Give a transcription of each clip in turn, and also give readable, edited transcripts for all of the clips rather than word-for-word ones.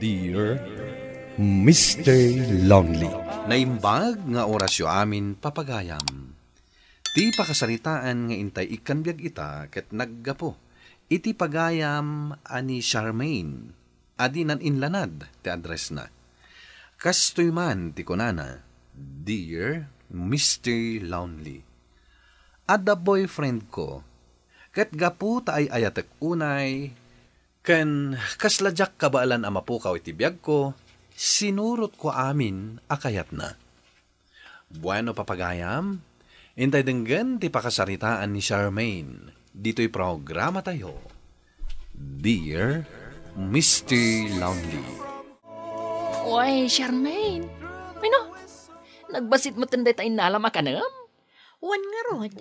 Dear Mr. Lonely. Naimbag nga orasyo amin papagayam. Ti pakasaritaan nga intay ikanbyag ita ket naggapo. Iti pagayam ani Charmaine. Adi nan inlanad ti address na. Kastoy man ti kunana, Dear Mr. Lonely. Adda boyfriend ko, ket gapu ta ay ayatek unay, ken kasladyak kabaalan amapukaw iti biyag ko, sinurot ko amin akayat na. Bueno papagayam, intay denggan ti pakasaritaan ni Charmaine. Dito'y programa tayo. Dear Mr. Lonely. Oy, Charmaine. Ano? Nagbasit mo tanday tayo nalam akanam? Wan nga rod.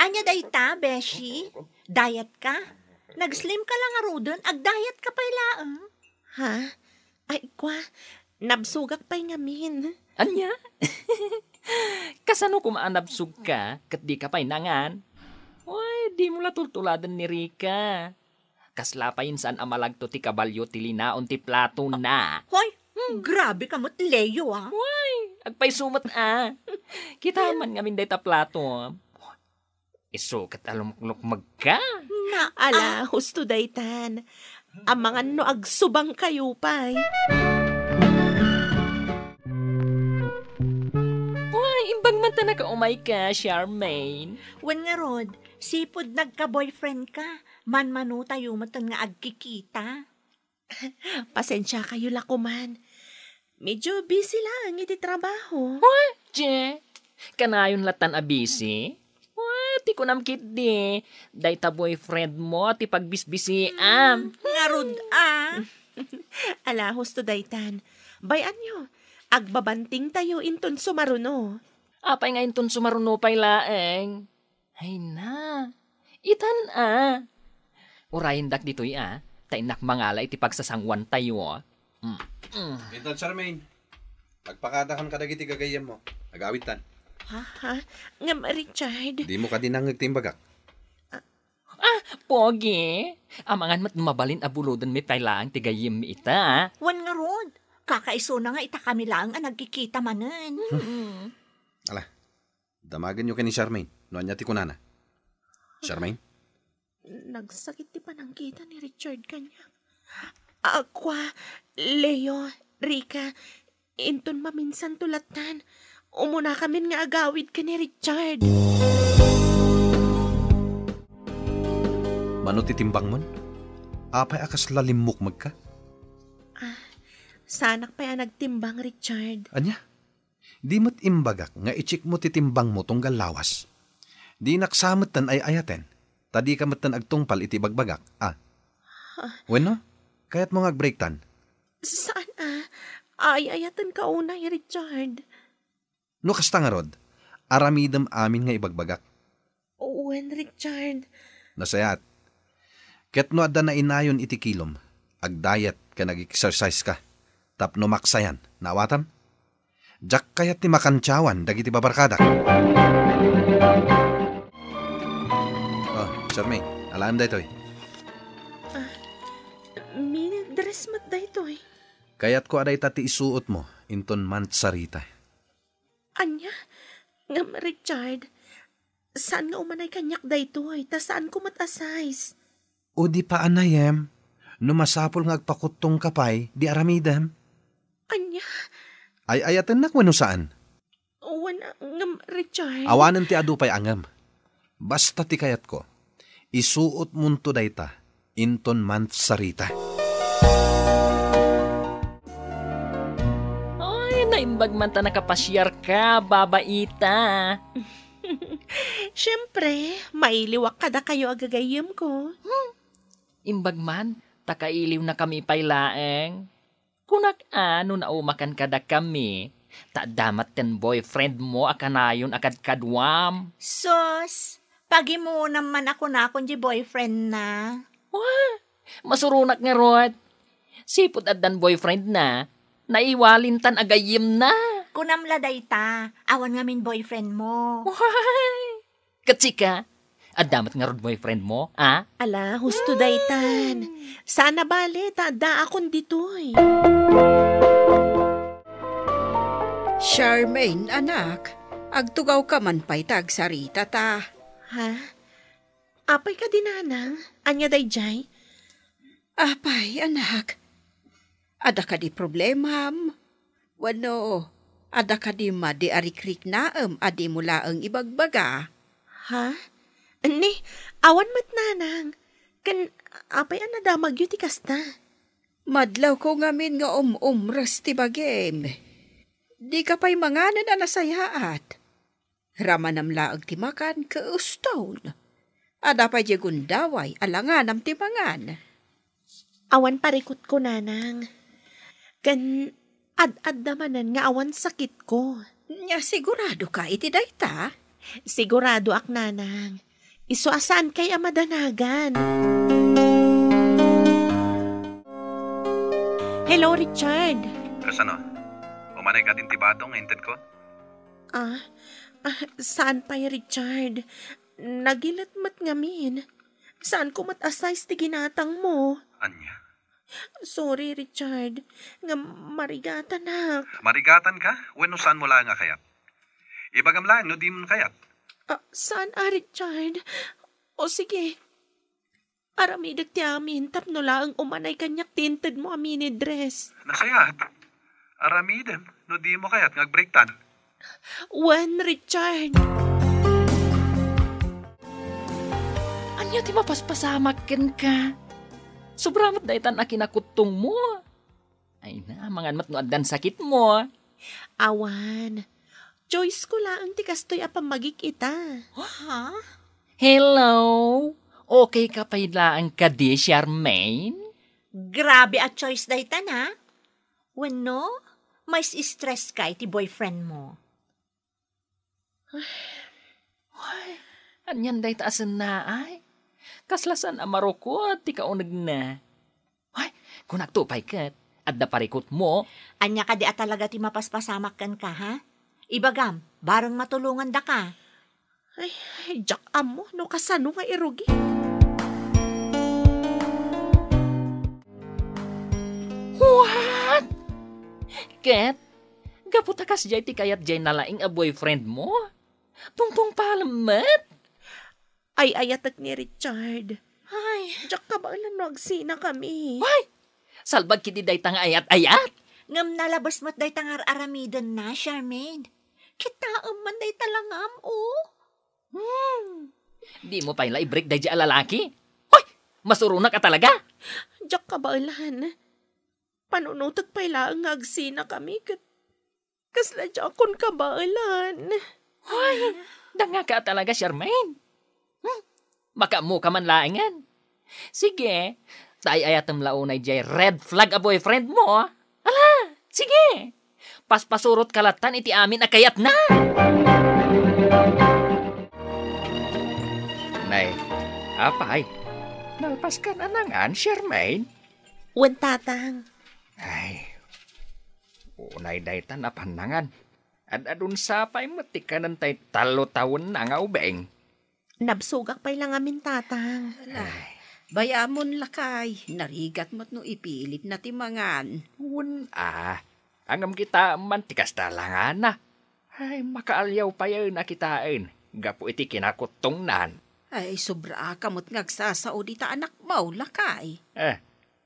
Anya dayta, Beshi? Diet ka? Nag-slim ka lang nga rodon, ag-diet ka pa ilaang. Ha? Ay, kwa, nabsugak pa'y ngamin. Anya? Kasano kumaanabsug ka, kat di ka pa'y nangan? Uy, di mo latultuladan ni Rika. Kaslapayin saan amalagto ti kabalyo ti linaon ti plato na. Hoy, grabe ka mo't Leo ah. Uy, agpay sumat Kita man ngamin day ta plato. Iso kat alumuklok magka. Ala, husto daytan. Ang mga no agsubang kayo pa'y. Uy, imbang man ta nakaumay ka, Charmaine. Wan nga rod, sipod nagka-boyfriend ka. Man-manu tayo matan nga agkikita. Pasensya kayo lakuman. Medyo busy lang iti trabaho. Uy, je, kanayon latan a busy? Uy, ti ko namkit di. Day ta boyfriend mo, ti pagbisbisi Nga rod ah. Ala, husto daytan. Bayan nyo, agbabanting tayo inton sumaruno. Apay nga inton sumaruno pay laeng. Ay na, itan Urayin dak dito'y tainak mangala iti pagsasangwan tayo. Intan Charmaine, pagpakadakan ka dagiti gagayam mo. Agawitan. Ha? Ngam, Richard. Di mo ka dinangag timbagak. Pogi. Amangan mat mabalin abulodan mi pailaang tigayim mi ita. Wan nga rod, kakaiso na nga ita kami lang ang nagkikita manen. Ala, damagan nyo ka ni Charmaine. Noan niya ti kunana. Charmaine? Nagsakit ti panangkita ni Richard kanya. Aqua, Leo, Rika, inton maminsan tulatan. Umuna kami nga agawid ka ni Richard. Mano titimbang mon? Apay akas lalimok magka? Sanak pa yan nagtimbang, Richard. Anya? Di mo't imbagak nga ichik mo titimbang mo tunggal lawas. Di naksamot tan ay ayaten. Tadi ka matan agtungpal iti bagbagak. Bueno, kayat mo nga break tan. Saan Ay-ayatan ka unay, Richard. No kasta nga rod, aramidam amin nga ibagbagak. Uwen, Richard. Nasayat. Ket no adda na inayon iti kilom, agdayat ka nag-exercise ka. Tapno maksayan, nawatam? Jak kayat ti makantsawan, dagiti babarkadak. Charmaine, alam da ito'y. Mini dress mat da ito'y. Kayat ko aday tati isuot mo, inton mantsarita. Anya? Ngam, Richard, saan nga umanay kanyak da ito'y? Ta saan ko matasayes? O di pa anayem, numasapol nga agpakutong kapay, di aramidam. Anya? Ay ayatan na kwano saan? Wana, ngam, Richard. Awanan ti adupay angam. Basta ti kayat ko. Isuot munto dayta, inton mantsarita. Ay, naimbag man ta nakapasyar ka, babaita. Siyempre, mailiwak kada kayo agagayim ko. Imbag man, takailiw na kami pailaeng. Kunak ano na umakan kada kami. Damat ten boyfriend mo akanayon akad kadwam. Sus, pagi mo naman ako na akong di boyfriend na. Wah, masurunak nga rod. Sipot addan boyfriend na, naiwalin tan agayim na. Kunamla dayta, awan nga min boyfriend mo. Why? Katsika, adamat nga rod boyfriend mo, Ala, husto daytan. Sana bale, tada akon ditoy. Charmaine, anak, agtugaw ka man pa'y tagsarita ta. Ha? Apay ka din, nanang? Anya day jay? Apay, anak. Ada ka di problemam. Wano, ada ka di madi arikrik naam, adi mula ang ibagbaga. Ha? Ni, awan mat nanang. Kan, apay ang nadamag yun ti kasta. Madlaw ko ngamin nga umras ti bagem. Di ka pa'y manganan na nasayaat. Ramanam laag ti makan kauston. Ada pa di gundaway, alanganam ti mangan. Awan parikot ko, nanang. Kan, ad-ad namanan nga awan sakit ko. Nya sigurado ka iti dayta? Sigurado ak, nanang. Iso asaan kay amadanagan. Hello, Richard. Kasano? Umanay ka din tibadong nga inted ko? Saan pa'y Richard? Nagilat mat ngamin. Saan ko mat-asay ti ginatang mo? Anya? Sorry, Richard. Nga marigatan na. Marigatan ka? Weno saan mo lang nga kayat? Ibagam lang, no di mo kayat? Saan Richard? O sige. Aramidag ti amin, tapno lang umanay kanyak tinted mo amin dress. Nasayat. Aramidem, no di mo kayat ngagbreaktan. Wan, Richard. Anya ti mapaspasamakin ka. Sobramat daytan a kinakutong mo. Ay na, mangan mat no addan sakit mo. Awan. Choice ko lang ti kastoy apamagik ita. Ha? Hello? Okay ka pa ilaan ka di, Charmaine? Grabe at choice daytan ha? Wano? May stress ka iti boyfriend mo. Ay, anyan day taasan na ay. Kaslasan amaroko ti kaunag na. Ay, kung nagtupay kat, at naparikot mo. Anya ka di at talaga ti mapaspasamakan ka ha? Ibagam, barang matulungan da ka. Ay, jak amo, no kasano nga irugi. What? Kat, gaputakas jay ti kayat jay nalaing a boyfriend mo? Tungtong palamat? Ay, ayatak ni Richard. Ay, Jak ka ba alam nagsina kami? Ay, salbag kiti day tang ayat-ayat. ngam nalabas mo't day tangar aramidan na, Charmaine. Kita man day talangam, oh. Di mo pa'y i-break day jay alalaki? Hoy, masuruna ka talaga? Jak ka ba alam? Panunutot pa'y lang nagsina kami. Kasla jakon ka ba alam? Hoy, danga ka talaga, Charmaine. Baka mo ka man laingan. Sige, tayo ayatam launay jay red flag a boyfriend mo. Ala, sige. Paspasurot kalatan iti amin a kayat na. Nay, apay, nalpas ka na nangan, Charmaine. Wan tatang. Ay, unay daytan na panangan. Adun sapay matikanan tay talo taon na nga ubeng. Nabsugak pa'y lang amin tatang. Bayamon lakay, narigat mo't no ipilit na timangan. Angam kita mantikas talangan na. Ay, makaalyaw pa yun na kitain. Gapo iti kinakutong nan. Ay, sobra ka mo't ngagsasao di ta anak mo, lakay.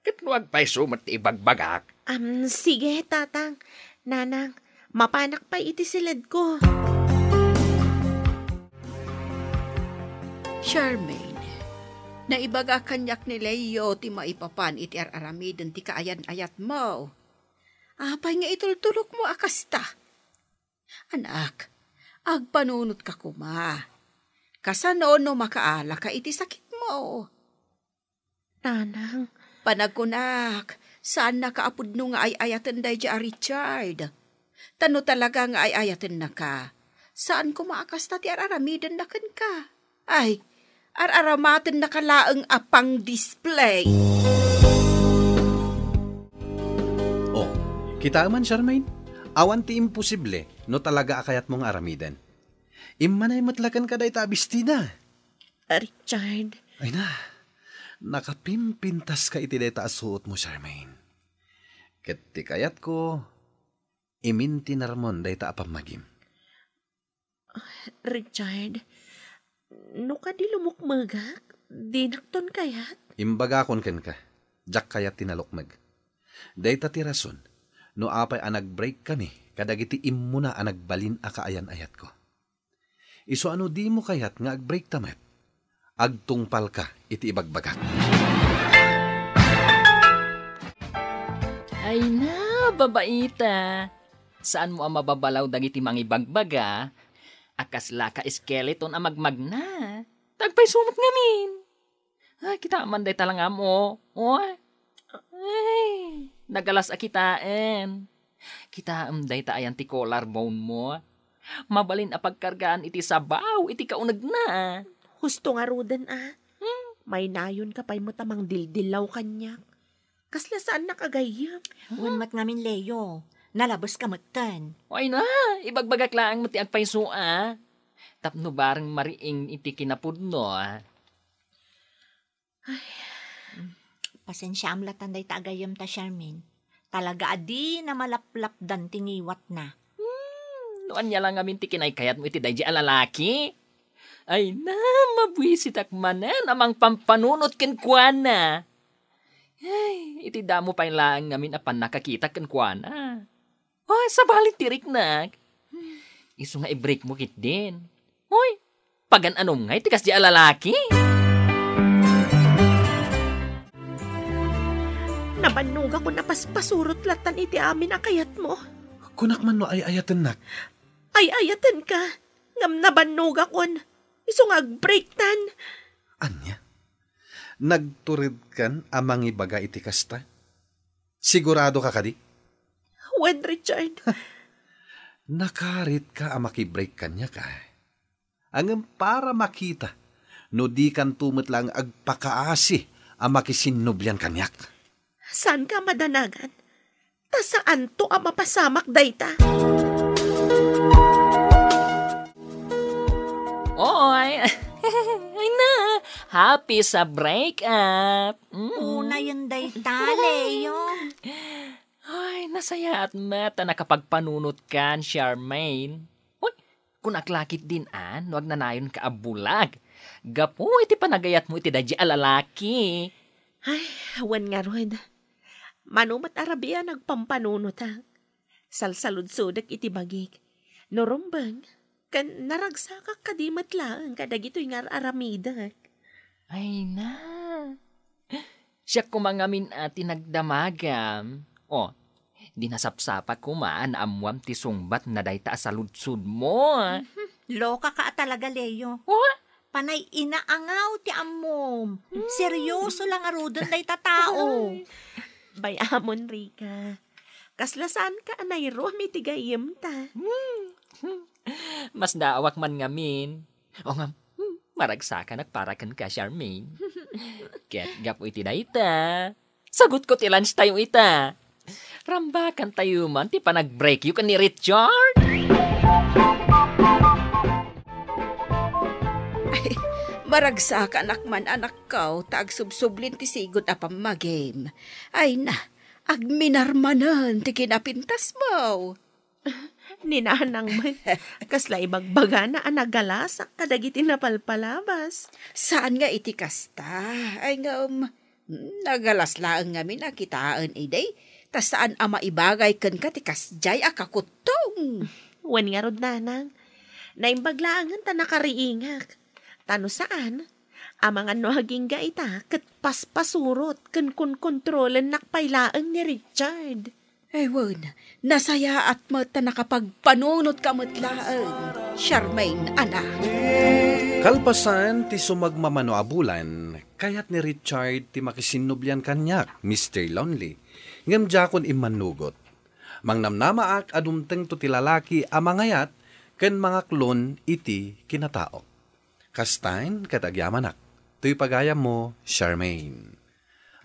Kitnuag pa'y sumat ibagbagak. Sige tatang. Nanang, mapanak pa iti silid ko. Charmaine, naibaga kanyak ni Leo ti maipapan iti aramidon ti kaayan-ayat mo. Apay nga itultulok mo akasta. Anak, agpanunot ka kuma. Kasano no makaala ka iti sakit mo. Nanang, panagkunak, saan nakaapudno nga ay-ayatan day ja Richard? Tano talaga nga ay-ayatan na ka. Saan kumaakasta ti aramidon na kan ka? Ay, araramaten na kalaang apang display. Oh, kita man, Charmaine. Awan ti imposible, no talaga akayat mong aramidan. Immanay matlakan ka day tabistina. Richard. Ay na, nakapimpintas ka iti day taasuot mo, Charmaine. Ket ti kayat ko, iminti narmon day ta apamagim. Richard, no ka di lumukmagak, di nakton kayat? Imbaga kon ken ka, jak kayat tinalukmag. Day ta ti rason, no apay anag-break kami, kadagiti immuna anagbalin a kaayan-ayat ko. Iso ano di mo kayat nga ag-break tamet, agtungpal ka iti ibagbagak. Ay na, babaita. Saan mo ang mababalaw dagiti mangibagbaga? Akasla ka skeleton ang magmagna. Tagpay sumot ngamin. Ay, kita man day talanga mo. Oy. Ay, nagalas akitain. Kita day ta ayan ti collar bone mo. Mabalin a pagkargaan iti sabaw, iti kaunag na. Husto nga rudan May nayon ka pa'y mo tamang dildilaw kanyak. Kasla saan nakagayam? Unmat ngamin, Leo. Nalabas ka magtan. Ay na, ibagbagak lang mo ti agpayso Tapno bareng mariing iti kinapudno Pasensya amlatan day taagayam ta, Charmaine. Talaga adi na malaplap dan tingiwat na. Noan niya lang amin ti kinaykayat mo iti dayji alalaki. Ay na, mabwisit akmanan amang pampanunot ken kuana. Ay, iti damo pa lang ngamin apan nakakita ken kuana. Ay, sabalit tirik na. Iso nga i-break mo kit din. Hoy, pagan anom nga iti kas di alalaki. Nabannog ako na paspasurot latan iti amin akayat mo. Kunak man no ay ayatan nak. Ay ayatan ka. Ngam nabannog akon. Iso nga ag-break tan. Anya? Nagturid kan amang ibaga iti kasta? Sigurado ka kadi? When, Richard? Nakarit ka amaki-break kanya ka. Angam para makita, no di kan tumot lang agpakaasi amakisinubyan kanyak. Saan ka madanagan? Ta saan to ang mapasamak dayta? Oy, ay na, happy sa break-up. Una yun day ta, Leo. Ay, nasaya at mata nakapagpanunot kan, Charmaine. Uy, kung aklakit din wag na nayon ka abulag. Gapo, iti panagayat mo iti dadya alalaki. Ay, awan nga ron. Manumat Arabia nagpampanunot Salsaludsudak iti bagik. Norumbang, kan naragsakak kadimat lang kadagito'y nga aramidak. Ay na. Siya kumangamin ati nagdamagam. O, dinasapsapak kumaan amwam ti sungbat na dayta sa ludsud mo. Loka ka talaga, Leo. What? Panay inaangaw ti amom. Seryoso lang arudon day tatao. Bayamon, Rika. Kaslasaan ka anay ro, may tigayim ta. Mas daawak man ngamin. O nga, maragsakan at parakan ka, Charmaine. Ket gapo iti dayta. Sagot ko ti lunch tayo ita. Rambakan tayo man, ti pa nag-break you ka ni Richard. Ay, maragsakan akman anak kaw, taag subsublin ti sigot apam magame. Ay na, agminarmanan ti kinapintas mo. Ninanang man, kasla ibagbaga na anagalasak kadagiti napalpalabas. Saan nga iti kasta? Ay nga, nagalas lang ngamin akitaan iday. Tas saan ama ibagay kan ka ti kasjay akakutong. Wan nga rod nanang, naimbaglaangan ta nakariingak. Tano saan? Amang ano haging ga ita, kat paspasurot, kan kontrolan nakpailaan ni Richard. Ewan, nasaya at mata nakapagpanunot ka matlaan. Charmaine, anak. Kalpasan ti sumagmamano abulan, kayat ni Richard ti makisinubyan kanyak, Mr. Lonely. Ngam jakon imanugot. Mangnamnamaak adumteng to ti lalaki amangayat, ken mga klon iti kinatao. Kastain katagyamanak, to'y pagayam mo, Charmaine.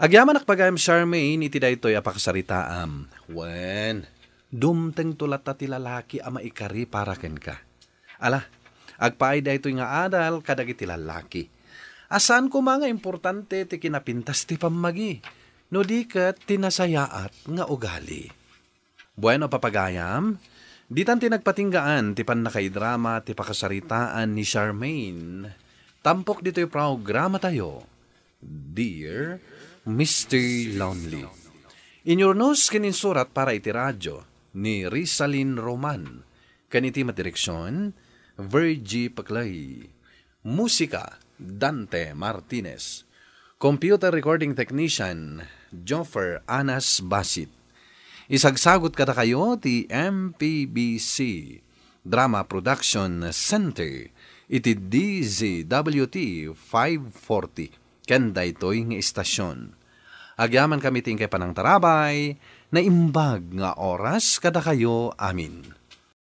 Agyamanak pagayam Charmaine, iti daytoy apakasaritaam. Wen, dumteng tulat ti lalaki ama ikari para ken ka. Ala, agpaay daytoy nga adal kadagiti lalaki. Asan ko mga importante ti kinapintas ti pamagi. no di ket tinasayaat nga ugali. Bueno papagayam, di tan tinagpatinggaan ti panakaidrama ti pakasaritaan ni Charmaine. Tampok dito'y programa tayo, Dear Mr. Lonely. Inyornos kininsurat para iti radyo ni Rizalyn Roman. Kaniti madireksyon, Virgie Paclay. Musika, Dante Martinez. Computer recording technician, Joffer Anas Basit. Isagsagot kada kayo ti MPBC Drama Production Center iti DZWT 540 kenda ito'y nga istasyon. Agyaman kami tingkay panang tarabay na imbag nga oras kada kayo amin.